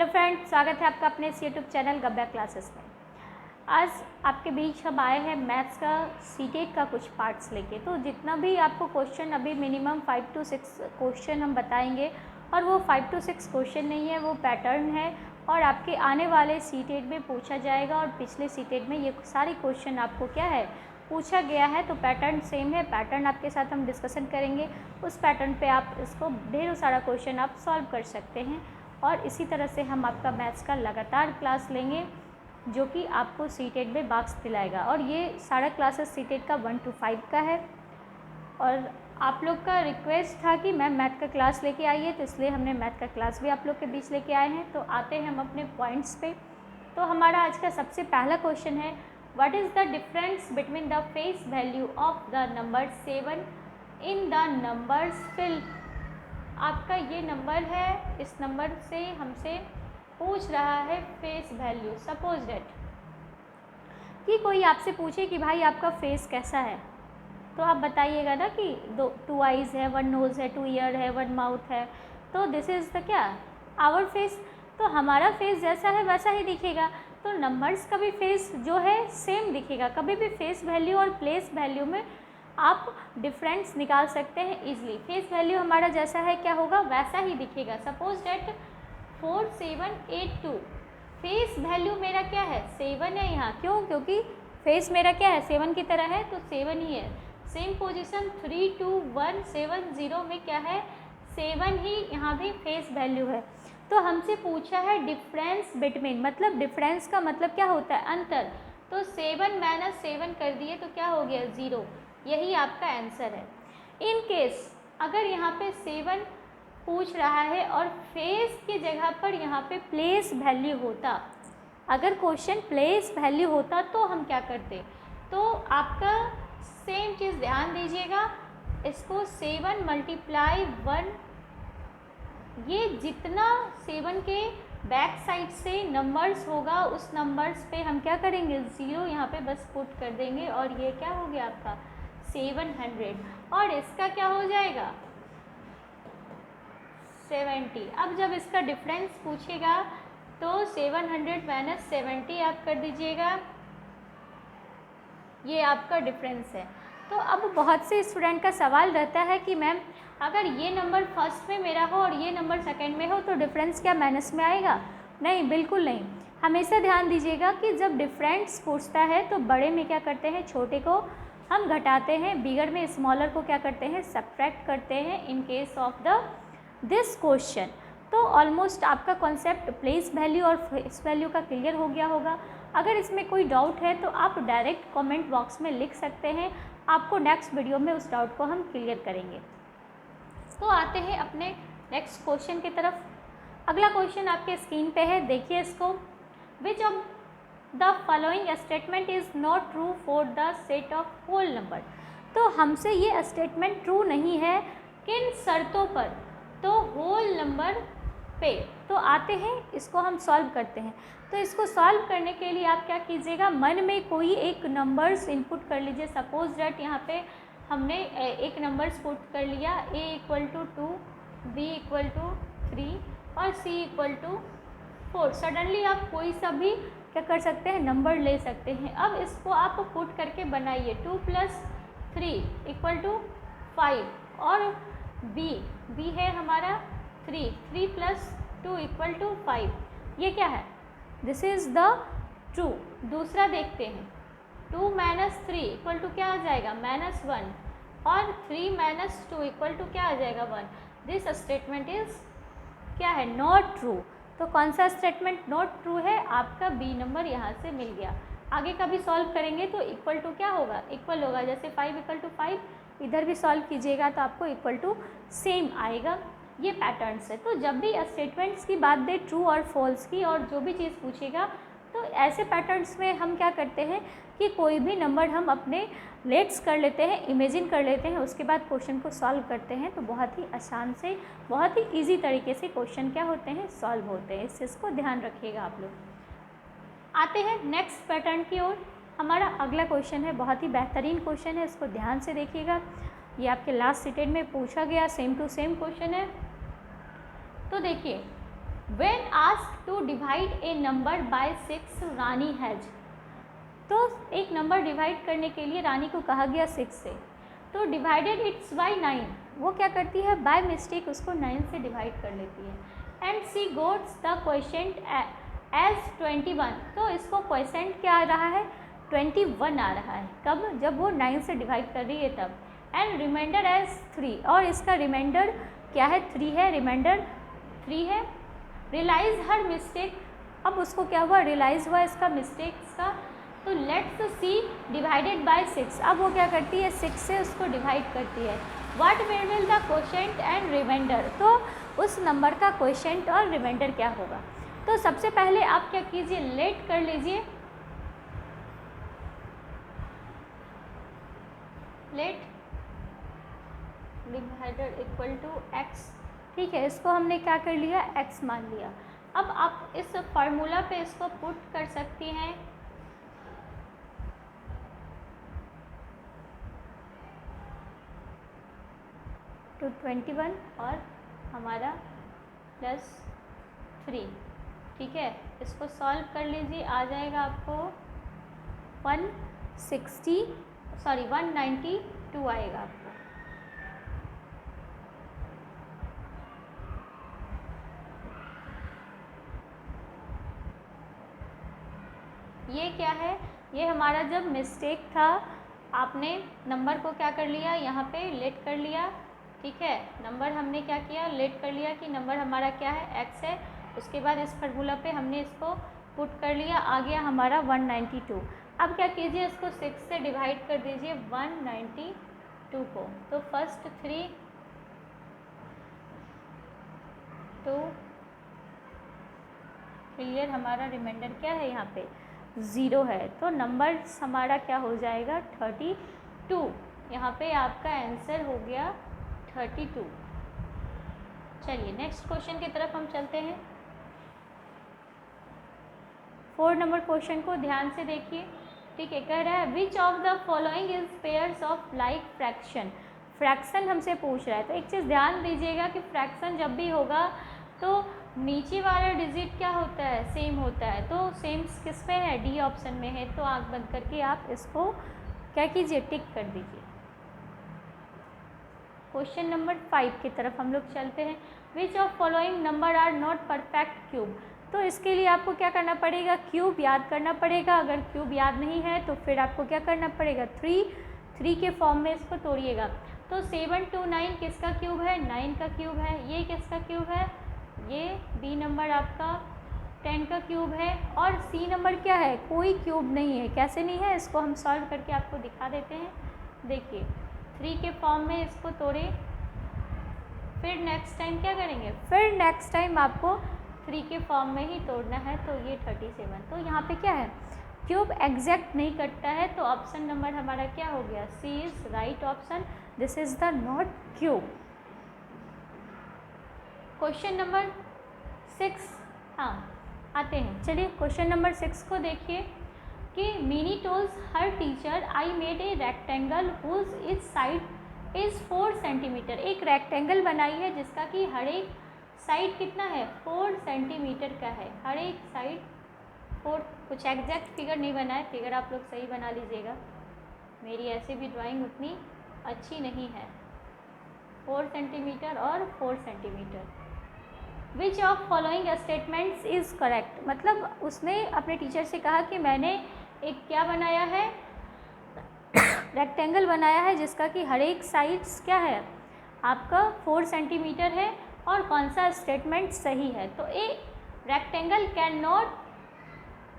Hello friends, स्वागत है आपका अपने इस यूट्यूब चैनल गब्या क्लासेस में। आज आपके बीच हम आए हैं मैथ्स का सीटेट का कुछ पार्ट्स लेके। तो जितना भी आपको क्वेश्चन अभी मिनिमम 5 to 6 क्वेश्चन हम बताएंगे, और वो 5 to 6 क्वेश्चन नहीं है, वो पैटर्न है और आपके आने वाले सीटेट में पूछा जाएगा। और पिछले सीटेट में ये सारी क्वेश्चन आपको क्या है पूछा गया है, तो पैटर्न सेम है। पैटर्न आपके साथ हम डिस्कशन करेंगे, उस पैटर्न पे आप इसको ढेरों सारा क्वेश्चन आप सॉल्व कर सकते हैं। और इसी तरह से हम आपका मैथ्स का लगातार क्लास लेंगे जो कि आपको सीटेट में मार्क्स दिलाएगा। और ये सारा क्लासेस सीटेट का 1 to 5 का है। और आप लोग का रिक्वेस्ट था कि मैम मैथ का क्लास लेके आइए, तो इसलिए हमने मैथ का क्लास भी आप लोग के बीच लेके आए हैं। तो आते हैं हम अपने पॉइंट्स पे। तो हमारा आज का सबसे पहला क्वेश्चन है, what is the difference between the face value of the number 7 in the numbers field. आपका ये नंबर है, इस नंबर से हमसे पूछ रहा है फेस वैल्यू। सपोज डेट कि कोई आपसे पूछे कि भाई आपका फेस कैसा है, तो आप बताइएगा ना कि 2 आइज़ है, 1 नोज़ है, 2 ईयर है, 1 माउथ है। तो दिस इज़ द क्या आवर फेस। तो हमारा फेस जैसा है वैसा ही दिखेगा। तो नंबर्स का भी फेस जो है सेम दिखेगा। कभी भी फेस वैल्यू और प्लेस वैल्यू में आप डिफरेंस निकाल सकते हैं इजीली। फेस वैल्यू हमारा जैसा है क्या होगा वैसा ही दिखेगा। सपोज डेट 4782, फेस वैल्यू मेरा क्या है 7 है यहाँ। क्यों? क्योंकि फेस मेरा क्या है 7 की तरह है, तो 7 ही है। सेम पोजीशन 32170 में क्या है 7 ही यहाँ भी फेस वैल्यू है। तो हमसे पूछा है डिफरेंस बिटवीन, मतलब डिफरेंस का मतलब क्या होता है अंतर। तो 7 - 7 कर दिए तो क्या हो गया 0। यही आपका आंसर है। इन केस अगर यहाँ पे 7 पूछ रहा है और फेस की जगह पर यहाँ पे प्लेस वैल्यू होता, अगर क्वेश्चन प्लेस वैल्यू होता तो हम क्या करते। तो आपका सेम चीज़ ध्यान दीजिएगा, इसको 7 × 1, ये जितना 7 के बैक साइड से नंबर्स होगा उस नंबर्स पे हम क्या करेंगे 0 यहाँ पे बस पुट कर देंगे। और ये क्या हो गया आपका 700। और इसका क्या हो जाएगा 70। अब जब इसका डिफरेंस पूछेगा तो 700 - 70 आप कर दीजिएगा, ये आपका डिफरेंस है। तो अब बहुत से स्टूडेंट का सवाल रहता है कि मैम अगर ये नंबर फर्स्ट में मेरा हो और ये नंबर सेकंड में हो तो डिफरेंस क्या माइनस में आएगा। नहीं, बिल्कुल नहीं। हमेशा ध्यान दीजिएगा कि जब डिफरेंस पूछता है तो बड़े में क्या करते हैं छोटे को हम घटाते हैं, बिगर में स्मॉलर को क्या करते हैं सब्ट्रैक्ट करते हैं in case of the this question. तो ऑलमोस्ट आपका कॉन्सेप्ट प्लेस वैल्यू और फेस वैल्यू का क्लियर हो गया होगा। अगर इसमें कोई डाउट है तो आप डायरेक्ट कमेंट बॉक्स में लिख सकते हैं, आपको नेक्स्ट वीडियो में उस डाउट को हम क्लियर करेंगे। तो आते हैं अपने नेक्स्ट क्वेश्चन की तरफ। अगला क्वेश्चन आपके स्क्रीन पे है, देखिए इसको। Which of the following statement is not true for the set of whole number. तो हमसे ये स्टेटमेंट ट्रू नहीं है, किन शर्तों पर, तो होल नंबर पे। तो आते हैं इसको हम सॉल्व करते हैं। तो इसको सॉल्व करने के लिए आप क्या कीजिएगा, मन में कोई एक नंबर्स इनपुट कर लीजिए। सपोज डेट यहाँ पे हमने एक नंबर्स पुट कर लिया, a = 2, b = 3 और c = 4। सडनली आप कोई सा भी क्या कर सकते हैं नंबर ले सकते हैं। अब इसको आप पुट करके बनाइए, 2 + 3 = 5 और b है हमारा 3 + 2 = 5। ये क्या है, दिस इज़ द ट्रू। दूसरा देखते हैं, 2 - 3 = क्या आ जाएगा -1 और 3 - 2 = क्या आ जाएगा 1। दिस स्टेटमेंट इज़ क्या है नॉट ट्रू। तो कौन सा स्टेटमेंट नॉट ट्रू है, आपका बी नंबर यहाँ से मिल गया। आगे का भी सॉल्व करेंगे तो इक्वल टू क्या होगा, इक्वल होगा। जैसे 5 = 5 इधर भी सॉल्व कीजिएगा तो आपको इक्वल टू सेम आएगा। ये पैटर्न्स है। तो जब भी स्टेटमेंट्स की बात दे ट्रू और फॉल्स की और जो भी चीज़ पूछेगा तो ऐसे पैटर्न्स में हम क्या करते हैं कि कोई भी नंबर हम अपने लेट्स कर लेते हैं, इमेजिन कर लेते हैं, उसके बाद क्वेश्चन को सॉल्व करते हैं। तो बहुत ही आसान से, बहुत ही इजी तरीके से क्वेश्चन क्या होते हैं सॉल्व होते हैं। इस चीज़ को ध्यान रखिएगा आप लोग। आते हैं नेक्स्ट पैटर्न की ओर। हमारा अगला क्वेश्चन है, बहुत ही बेहतरीन क्वेश्चन है, इसको ध्यान से देखिएगा। ये आपके लास्ट सीटेड में पूछा गया सेम टू सेम क्वेश्चन है। तो देखिए when asked to divide a number by 6 Rani has, तो एक नंबर डिवाइड करने के लिए रानी को कहा गया 6 से, तो डिवाइडेड इट्स बाय 9, वो क्या करती है बाय मिस्टेक उसको 9 से डिवाइड कर लेती है। And she gots the question as 21, तो इसको क्वेश्चन क्या आ रहा है 21 आ रहा है, कब, जब वो 9 से डिवाइड कर रही है तब। एंड रिमाइंडर एज 3, और इसका रिमाइंडर क्या है 3 है, रिमाइंडर 3 है। रियलाइज हर मिस्टेक, अब उसको क्या हुआ रियलाइज़ हुआ इसका मिस्टेक्स का, तो लेट्स सी डिवाइडेड बाय 6, अब वो क्या करती है 6 से उसको डिवाइड करती है। What will the quotient and remainder, तो उस नंबर का क्वोशेंट और रिमाइंडर क्या होगा। तो सबसे पहले आप क्या कीजिए लेट कर लीजिए, let divider equal to x, ठीक है, इसको हमने क्या कर लिया x मान लिया। अब आप इस फार्मूला पे इसको पुट कर सकती हैं, टू 21 और हमारा प्लस 3, ठीक है, इसको सॉल्व कर लीजिए, आ जाएगा आपको 192 आएगा आपको। ये क्या है, ये हमारा जब मिस्टेक था, आपने नंबर को क्या कर लिया यहाँ पे लेट कर लिया, ठीक है, नंबर हमने क्या किया लेट कर लिया कि नंबर हमारा क्या है x है, उसके बाद इस फार्मूला पे हमने इसको पुट कर लिया, आ गया हमारा 192। अब क्या कीजिए इसको 6 से डिवाइड कर दीजिए 192 को, तो फर्स्ट 3 2 क्लियर, हमारा रिमाइंडर क्या है यहाँ पे 0 है, तो नंबर हमारा क्या हो जाएगा 32, यहाँ पे आपका आंसर हो गया 32। चलिए नेक्स्ट क्वेश्चन की तरफ हम चलते हैं। 4 नंबर क्वेश्चन को ध्यान से देखिए, ठीक है, कह रहा है विच of the following is pairs of like fraction, fraction हमसे पूछ रहा है, तो एक चीज़ ध्यान दीजिएगा कि फ्रैक्शन जब भी होगा तो नीचे वाला डिजिट क्या होता है सेम होता है, तो सेम किस में है डी ऑप्शन में है, तो आँख बंद करके आप इसको क्या कीजिए टिक कर दीजिए। क्वेश्चन नंबर 5 की तरफ हम लोग चलते हैं। Which of following number are not perfect cube, तो इसके लिए आपको क्या करना पड़ेगा क्यूब याद करना पड़ेगा, अगर क्यूब याद नहीं है तो फिर आपको क्या करना पड़ेगा 3 के फॉर्म में इसको तोड़िएगा, तो 7 2 9 किसका क्यूब है 9 का क्यूब है, ये किसका क्यूब है ये बी नंबर आपका 10 का क्यूब है, और सी नंबर क्या है कोई क्यूब नहीं है, कैसे नहीं है इसको हम सॉल्व करके आपको दिखा देते हैं। देखिए 3 के फॉर्म में इसको तोड़े, फिर नेक्स्ट टाइम क्या करेंगे, फिर नेक्स्ट टाइम आपको 3 के फॉर्म में ही तोड़ना है, तो ये 37, तो यहाँ पे क्या है क्यूब एग्जैक्ट नहीं कटता है, तो ऑप्शन नंबर हमारा क्या हो गया C is right option, this is the not cube. Question number 6, हाँ आते हैं, चलिए क्वेश्चन नंबर 6 को देखिए कि Mini tells her teacher I made a rectangle whose is side is 4 centimetre, एक रेक्टेंगल बनाई है जिसका कि हर एक साइड कितना है 4 सेंटीमीटर का है, हर एक साइड 4, कुछ एग्जैक्ट फिगर नहीं बना है, फिगर आप लोग सही बना लीजिएगा, मेरी ऐसे भी ड्राइंग उतनी अच्छी नहीं है, 4 सेंटीमीटर और 4 centimetre. Which of following statements is correct, मतलब उसने अपने टीचर से कहा कि मैंने एक क्या बनाया है रेक्टेंगल बनाया है जिसका कि हर एक साइड्स क्या है आपका 4 सेंटीमीटर है, और कौन सा स्टेटमेंट सही है, तो a rectangle can not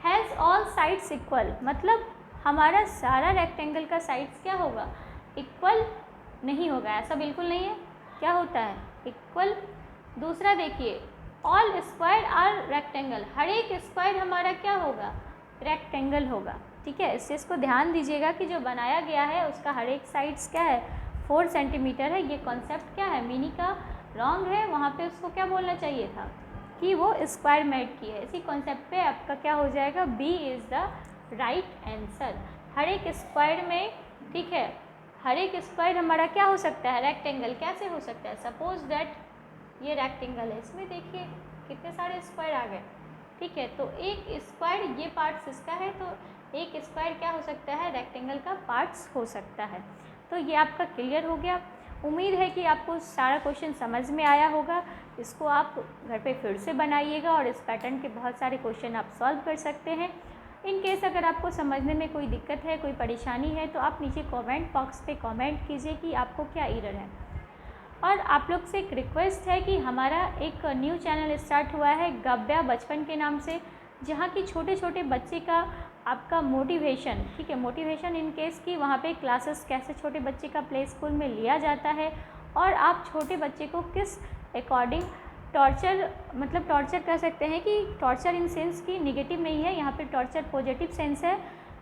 has all sides equal, मतलब हमारा सारा रेक्टेंगल का साइड्स क्या होगा इक्वल नहीं होगा, ऐसा बिल्कुल नहीं है, क्या होता है इक्वल। दूसरा देखिए ऑल स्क्वायर आर रेक्टेंगल, हर एक स्क्वायर हमारा क्या होगा रेक्टेंगल होगा, ठीक है, इस चीज़ को ध्यान दीजिएगा कि जो बनाया गया है उसका हर एक साइड्स क्या है 4 सेंटीमीटर है, ये कॉन्सेप्ट क्या है मिनी का रॉन्ग है, वहाँ पे उसको क्या बोलना चाहिए था कि वो स्क्वायर मेड की है, इसी कॉन्सेप्ट पे आपका क्या हो जाएगा B is the right answer. हर एक स्क्वायर में, ठीक है, हर एक स्क्वायर हमारा क्या हो सकता है रेक्टेंगल, कैसे हो सकता है, सपोज दैट ये रेक्टेंगल है, इसमें देखिए कितने सारे स्क्वायर आ गए, ठीक है। तो एक स्क्वायर ये पार्ट्स इसका है, तो एक स्क्वायर क्या हो सकता है, रेक्टेंगल का पार्ट्स हो सकता है। तो ये आपका क्लियर हो गया। उम्मीद है कि आपको सारा क्वेश्चन समझ में आया होगा। इसको आप घर पे फिर से बनाइएगा और इस पैटर्न के बहुत सारे क्वेश्चन आप सॉल्व कर सकते हैं। इन केस अगर आपको समझने में कोई दिक्कत है, कोई परेशानी है, तो आप नीचे कमेंट बॉक्स पे कमेंट कीजिए कि आपको क्या एरर है। और आप लोग से एक रिक्वेस्ट है कि हमारा एक न्यू चैनल स्टार्ट हुआ है गब्या बचपन के नाम से, जहाँ की छोटे छोटे बच्चे का आपका मोटिवेशन, ठीक है, मोटिवेशन इन केस की वहाँ पे क्लासेस कैसे छोटे बच्चे का प्ले स्कूल में लिया जाता है और आप छोटे बच्चे को किस अकॉर्डिंग टॉर्चर, मतलब टॉर्चर कह सकते हैं कि टॉर्चर इन सेंस की निगेटिव नहीं है, यहाँ पे टॉर्चर पॉजिटिव सेंस है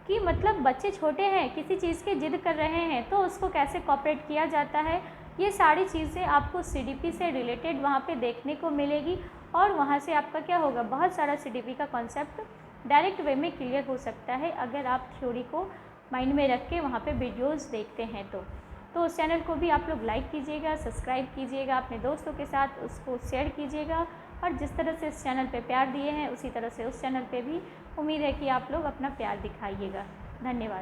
कि मतलब बच्चे छोटे हैं, किसी चीज़ की जिद कर रहे हैं तो उसको कैसे कोऑपरेट किया जाता है। ये सारी चीज़ें आपको सीडीपी से रिलेटेड वहाँ पे देखने को मिलेगी और वहाँ से आपका क्या होगा, बहुत सारा सीडीपी का कॉन्सेप्ट डायरेक्ट वे में क्लियर हो सकता है अगर आप थ्योरी को माइंड में रख के वहाँ पे वीडियोस देखते हैं तो उस चैनल को भी आप लोग लाइक कीजिएगा, सब्सक्राइब कीजिएगा, अपने दोस्तों के साथ उसको शेयर कीजिएगा और जिस तरह से इस चैनल पे प्यार दिए हैं उसी तरह से उस चैनल पे भी उम्मीद है कि आप लोग अपना प्यार दिखाइएगा। धन्यवाद।